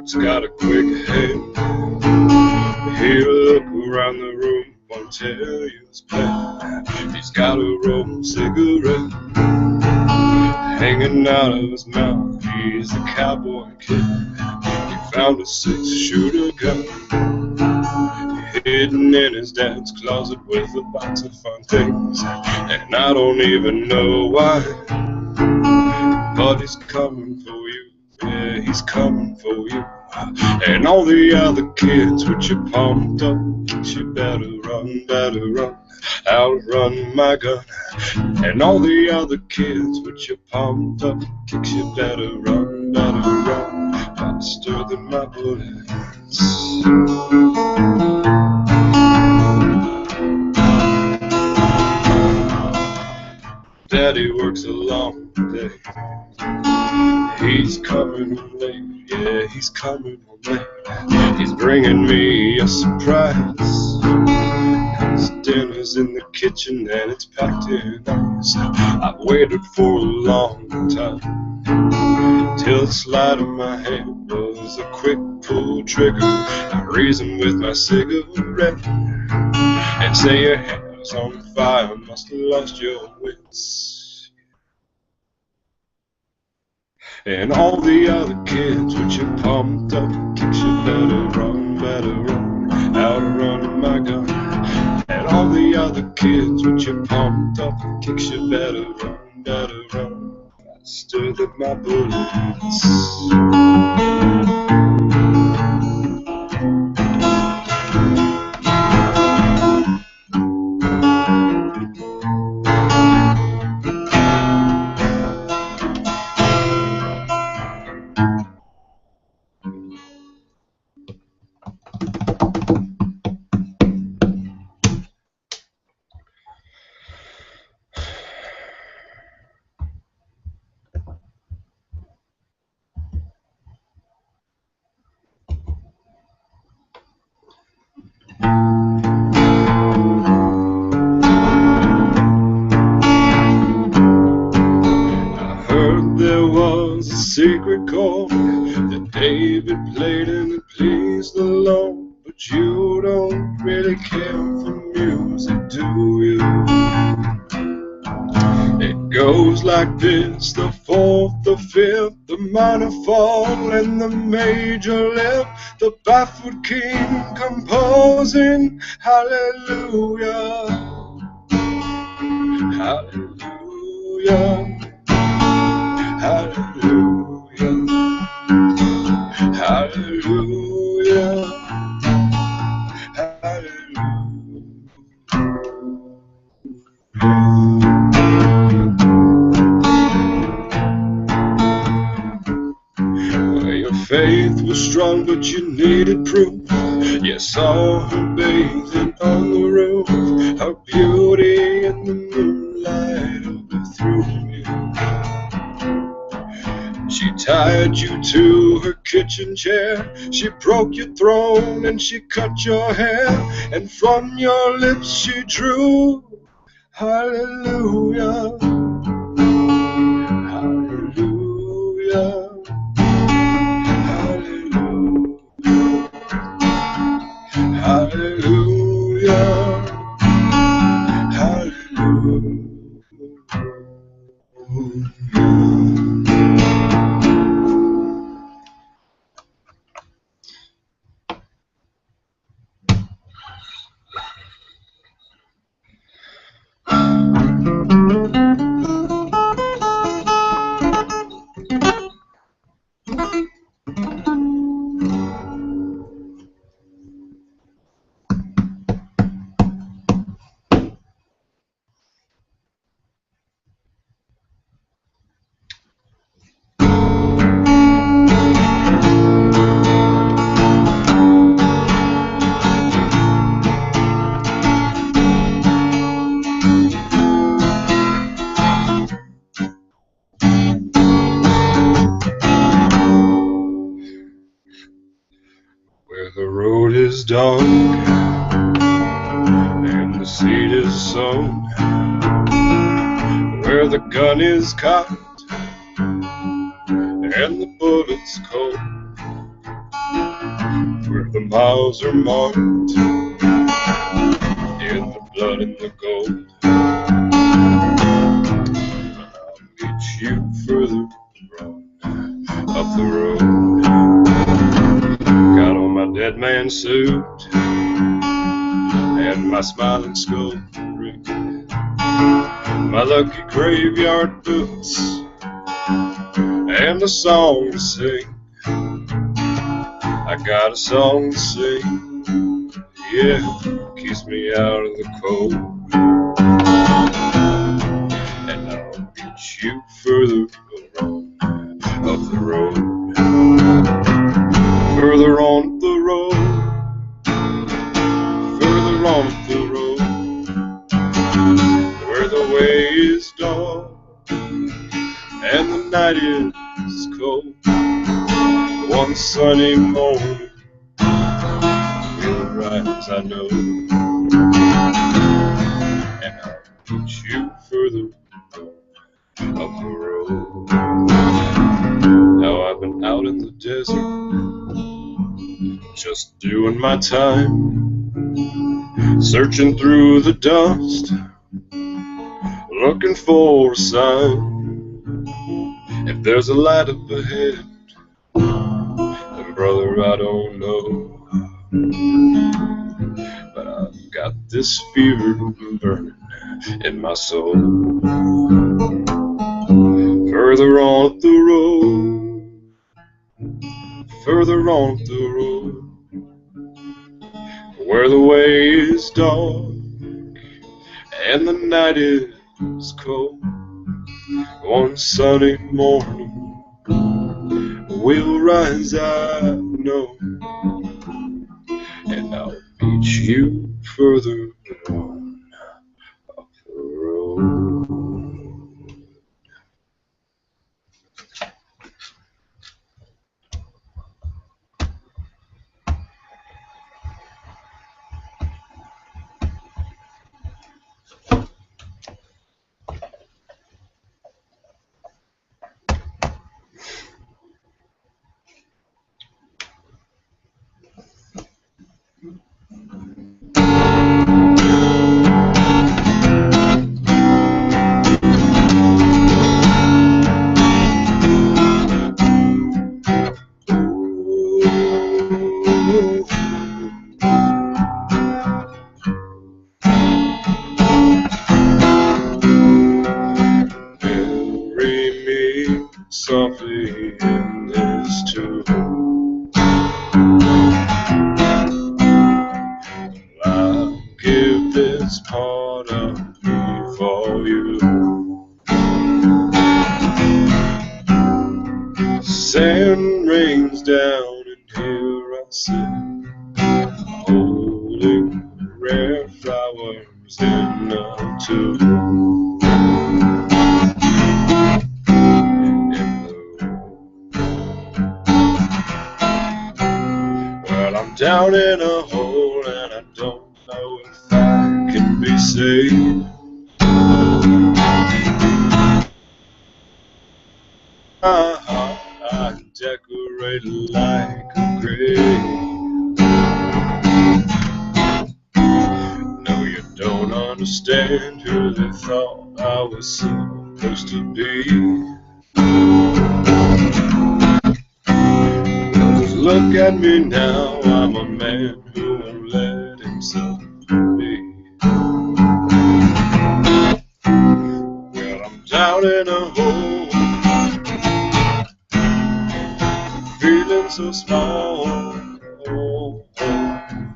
Robert's got a quick head. He'll look around the room until he's playing. He's got a rolled cigarette hanging out of his mouth. He's a cowboy kid. He found a 6-shooter gun hidden in his dad's closet with a box of fun things, and I don't even know why, but he's coming for you. Yeah, he's coming for you. And all the other kids with your pumped up kicks, you better run, outrun my gun. And all the other kids with your pumped up kicks, you better run, faster than my bullets. Daddy works a long day. He's coming home late. Yeah, he's coming home late. He's bringing me a surprise. His dinner's in the kitchen and it's packed in ice. I've waited for a long time till the slide of my hand was a quick pull trigger. I reason with my cigarette and say your hair's on fire, must have lost your wits. And all the other kids with your pumped up kicks, you better run, outrun my gun. And all the other kids with your pumped up kicks, you better run, faster than my bullets. There was a secret chord that David played and it pleased the Lord. But you don't really care for music, do you? It goes like this: the fourth, the fifth, the minor fall, and the major lift. The baffled king composing hallelujah, hallelujah. Hallelujah, hallelujah, hallelujah. Well, your faith was strong, but you needed proof. You saw her bathing on the roof, her beauty in the moonlight overthrew you. She tied you to her kitchen chair, she broke your throne and she cut your hair, and from your lips she drew hallelujah, hallelujah, hallelujah, hallelujah, where the road is dark and the seed is sown, where the gun is cocked and the bullet's cold, where the miles are marked in the blood and the gold. I'll meet you further on up the road. Got on my dead man suit and my smiling skull ring, my lucky graveyard boots, and a song to sing. I got a song to sing, yeah, keeps me out of the cold. And I'll meet you further on up the road, further on the road, further on the road, where the way is dark and the night is cold. One sunny morning we'll rise, I know, and I'll meet you further up the road. Now I've been out in the desert, just doing my time, searching through the dust, looking for a sign. If there's a light up ahead, then brother, I don't know, but I've got this fear burning in my soul. Further on the road, further on the road, where the way is dark and the night is cold. One sunny morning we'll rise, I know, and I'll meet you further on up the road. Softly in this tune, I'll give this part of me for you. Sand rains down and here I sit, holding rare flowers in a tube. I'm down in a hole and I don't know if I can be saved. I decorate like a grave. No, you don't understand who they thought I was supposed to be. Look at me now, I'm a man who won't let himself be. Well, I'm down in a hole, feeling so small.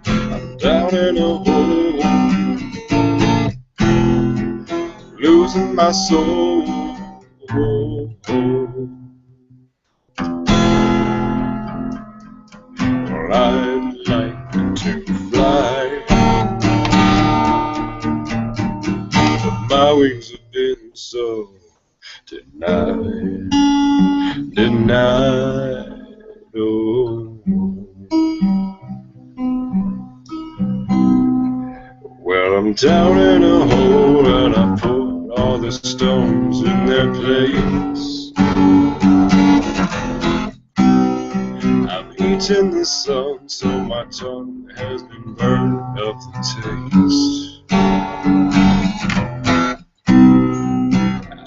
I'm down in a hole, losing my soul. I'd like to fly, but my wings have been so denied. Oh. Well, I'm down in a hole and I put all the stones in their place. I'm eating the sun so my tongue has been burned of the taste.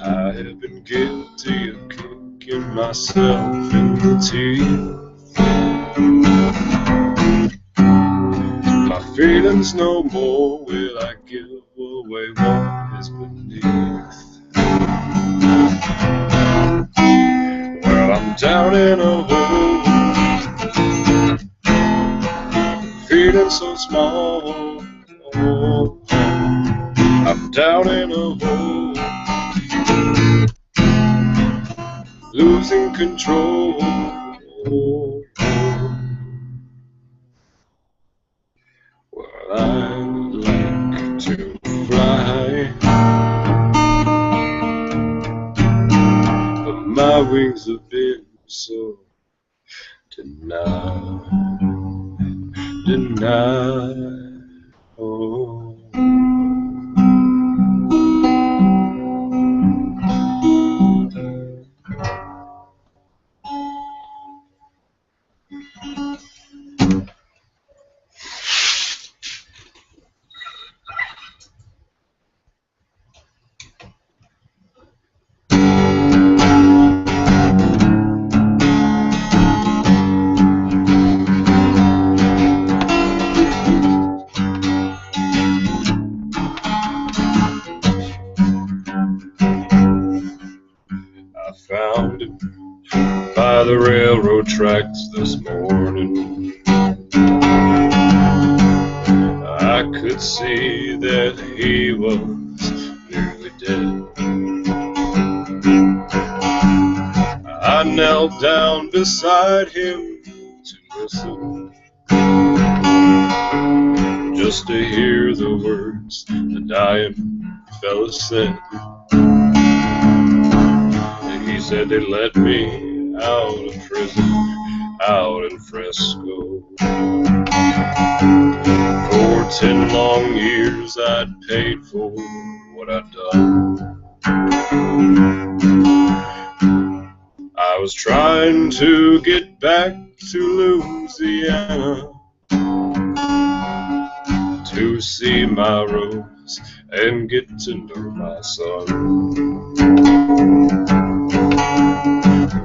I have been guilty of kicking myself in the teeth. My feelings no more, will I give away what is beneath? Well, I'm down in a hole, feeling so small. I'm down in a hole, losing control. Well, I'd like to fly, but my wings have been so denied. Oh. I found him by the railroad tracks this morning. I could see that he was nearly dead. I knelt down beside him to listen, just to hear the words the dying fella said. He said they let me out of prison, out in Fresco. For 10 long years I'd paid for what I'd done. I was trying to get back to Louisiana to see my Rose and get to know my son.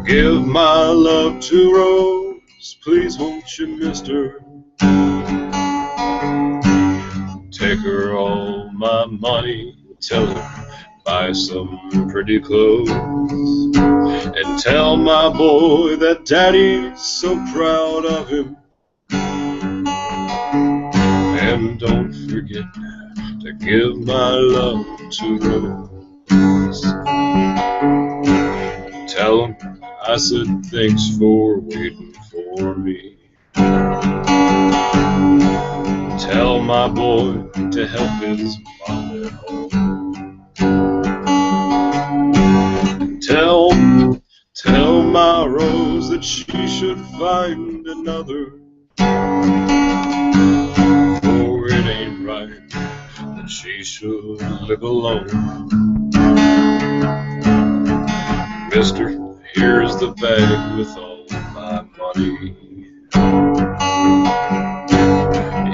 Give my love to Rose, please won't you, mister? Take her all my money, tell her buy some pretty clothes, and tell my boy that daddy's so proud of him. And don't forget to give my love to Rose. Tell him I said thanks for waiting for me. Tell my boy to help his mom at home. Tell my Rose that she should find another. For it ain't right that she should live alone. Mister, here's the bag with all my money.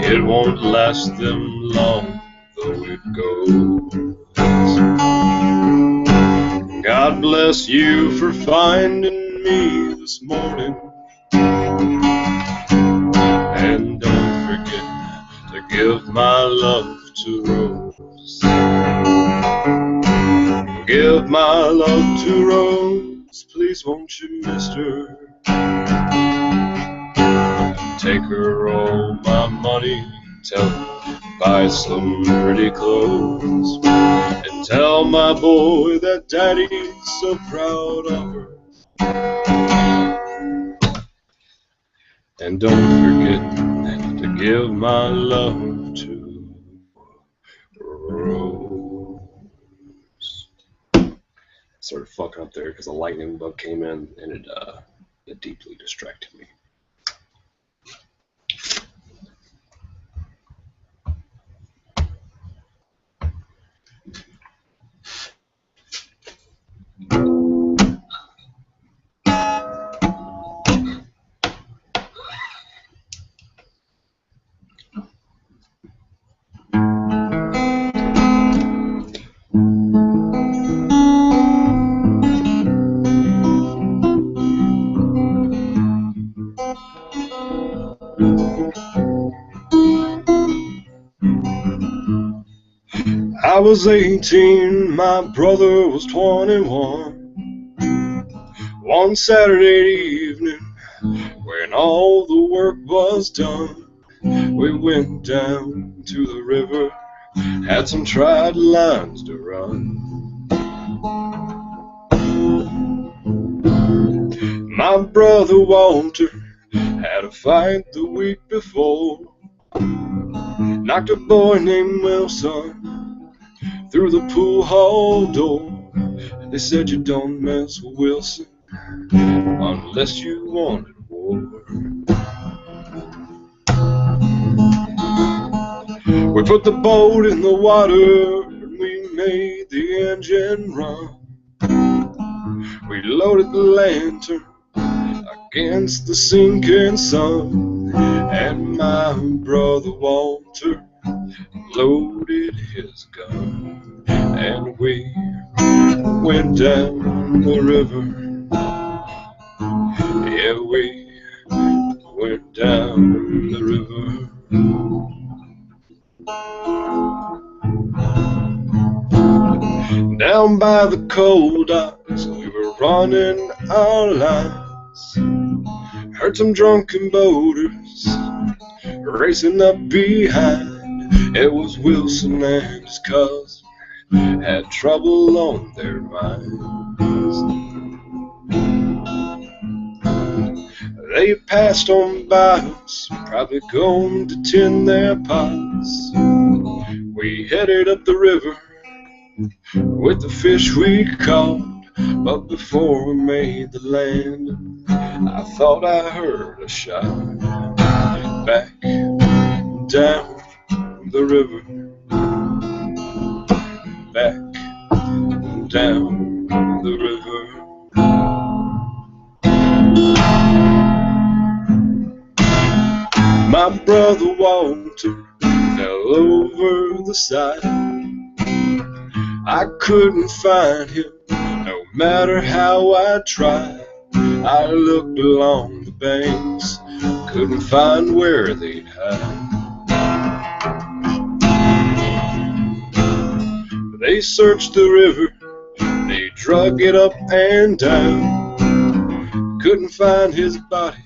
It won't last them long, though it goes. God bless you for finding me this morning. And don't forget to give my love to Rose. Give my love to Rose, please won't you, mister? Take her all my money, tell her buy some pretty clothes, and tell my boy that daddy's so proud of her. And don't forget to give my love to Rose. Started fucking up there because a lightning bug came in and it deeply distracted me. I was 18, my brother was 21. One Saturday evening, when all the work was done, we went down to the river, had some tried lines to run. My brother Walter had a fight the week before, knocked a boy named Wilson through the pool hall door. They said you don't mess with Wilson unless you wanted war. We put the boat in the water and we made the engine run. We loaded the lantern against the sinking sun, and my brother Walter loaded his gun, and we went down the river. Yeah, we went down the river. Down by the coal docks, we were running our lines. Heard some drunken boaters racing up behind. It was Wilson and his cousin had trouble on their minds. They passed on by us, probably going to tend their pots. We headed up the river with the fish we caught, but before we made the land, I thought I heard a shot. Back down the river, back down the river. My brother Walter fell over the side. I couldn't find him, no matter how I tried. I looked along the banks, couldn't find where they'd hide. They searched the river, they drug it up and down. Couldn't find his body,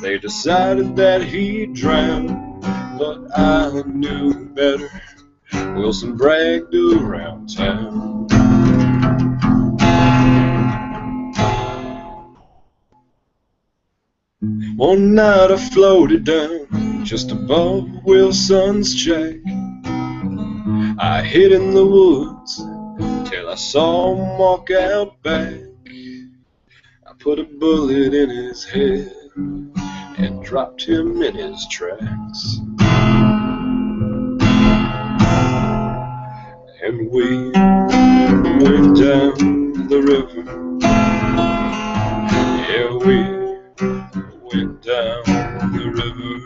they decided that he drowned. But I knew better, Wilson bragged around town. One night I floated down just above Wilson's shack. I hid in the woods till I saw him walk out back. I put a bullet in his head and dropped him in his tracks. And we went down the river. Yeah, we went down the river.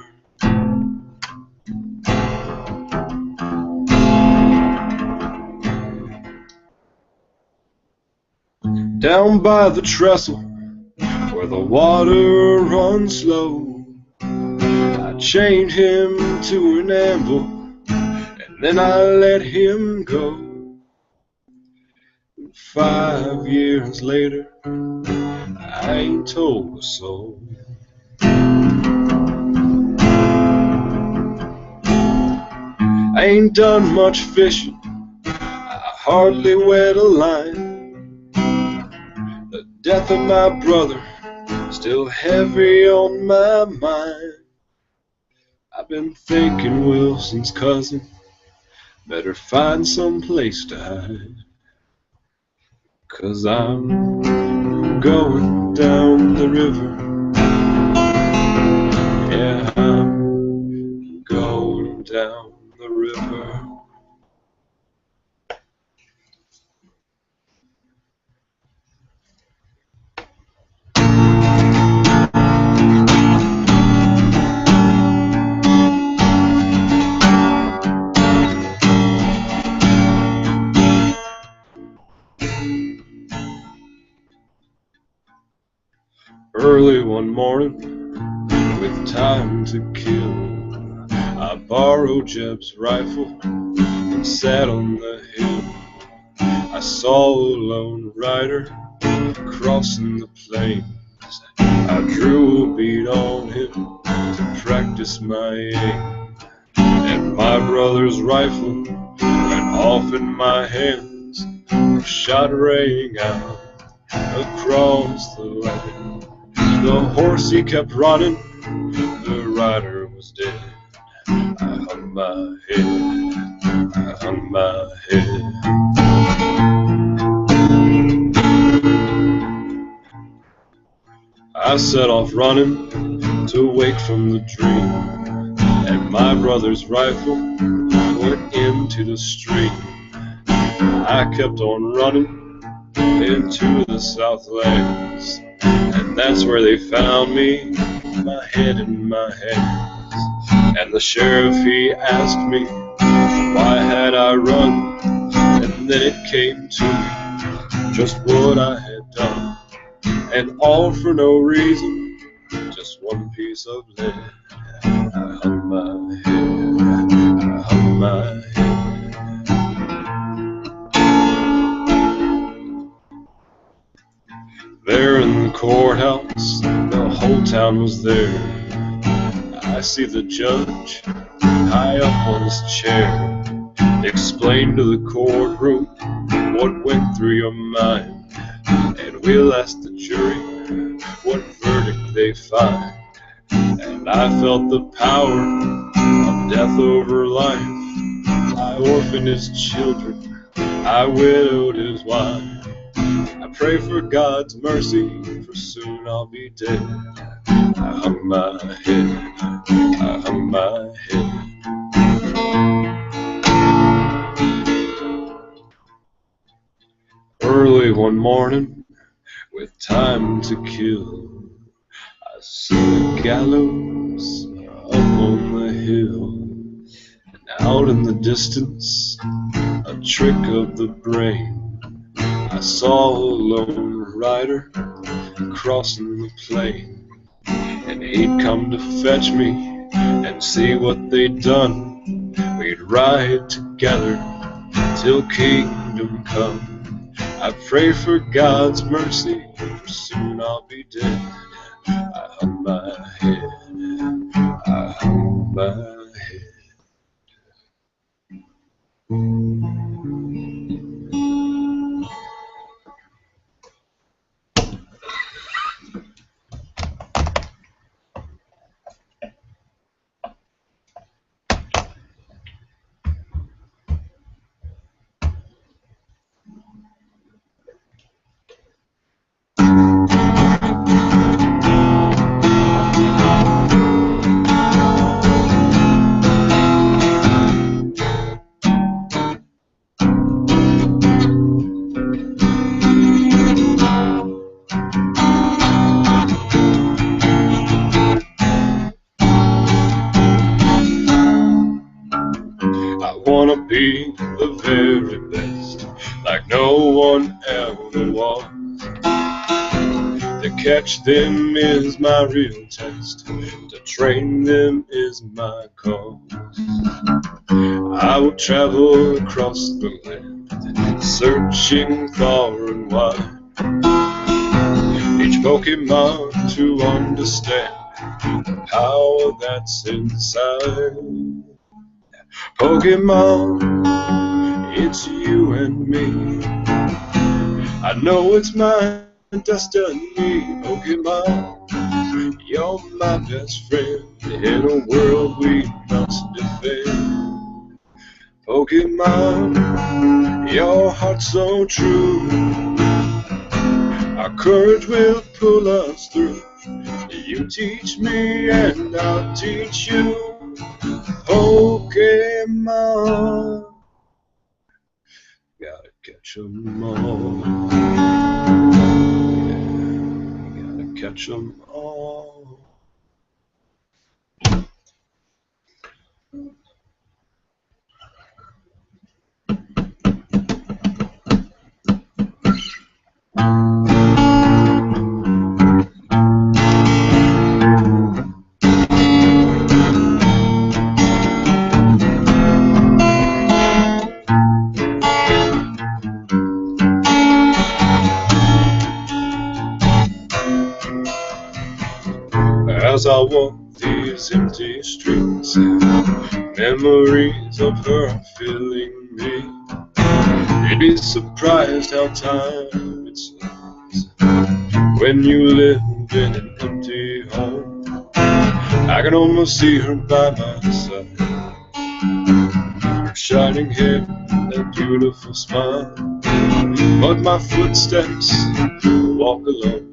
Down by the trestle where the water runs slow, I chained him to an anvil and then I let him go. 5 years later, I ain't told a soul. I ain't done much fishing, I hardly wet a line. The death of my brother still heavy on my mind. I've been thinking Wilson's cousin better find some place to hide, 'cause I'm going down the river. Yeah, I'm going down the river. Early one morning, with time to kill, I borrowed Jeb's rifle, sat on the hill. I saw a lone rider crossing the plains. I drew a bead on him to practice my aim, and my brother's rifle went off in my hands. A shot rang out across the land. The horse he kept running, the rider was dead. I hung my head, I hung my head. I set off running to wake from the dream, and my brother's rifle went into the stream. I kept on running into the Southlands, and that's where they found me, my head in my hands. And the sheriff, he asked me, why had I run? And then it came to me, just what I had done. And all for no reason, just one piece of lead. I hung my head, I hung my head. There in the courthouse, the whole town was there. I see the judge high up on his chair, explain to the courtroom what went through your mind. And we'll ask the jury what verdict they find. And I felt the power of death over life. I orphaned his children, I widowed his wife. I pray for God's mercy, for soon I'll be dead. I hung my head, I hung my head. Early one morning, with time to kill, I saw the gallows up on the hill, and out in the distance, a trick of the brain. I saw a lone rider crossing the plain, and he'd come to fetch me and see what they'd done. We'd ride together till kingdom come. I pray for God's mercy, for soon I'll be dead. I hung my head, I hung my head. Be the very best, like no one ever was. To catch them is my real test, to train them is my cause. I will travel across the land, searching far and wide, each Pokemon to understand the power that's inside. Pokemon, it's you and me. I know it's my destiny. Pokemon, you're my best friend in a world we must defend. Pokemon, your heart's so true. Our courage will pull us through. You teach me and I'll teach you. Pokemon, gotta catch 'em all. Yeah, gotta catch 'em all. as I walk these empty streets. Memories of her are filling me. You'd be surprised how time it slips when you live in an empty home. I can almost see her by my side, her shining hair, that beautiful smile. But my footsteps walk alone.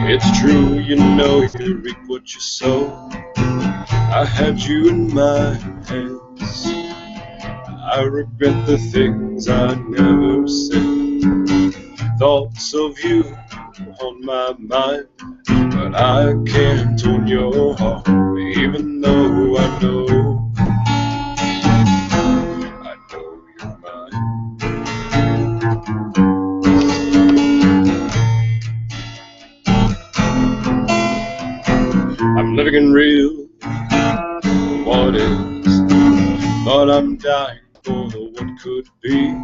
It's true, you know, you reap what you sow. I had you in my hands. I regret the things I never said. Thoughts of you on my mind, but I can't own your heart, even though I know you're mine. I'm living in real what is, but I'm dying for what could be.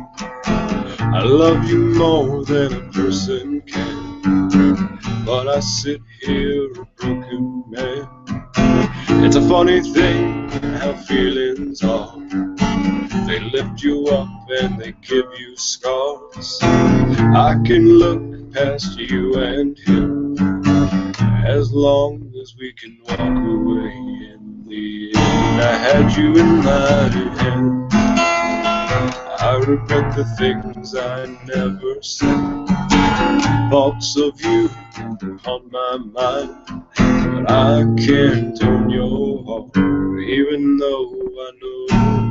I love you more than a person can, but I sit here a broken man. It's a funny thing how feelings are. They lift you up and they give you scars. I can look past you and him, as long as we can walk away. In the end, I had you in my hand. I regret the things I never said. Thoughts of you on my mind, but I can't own your heart, even though I know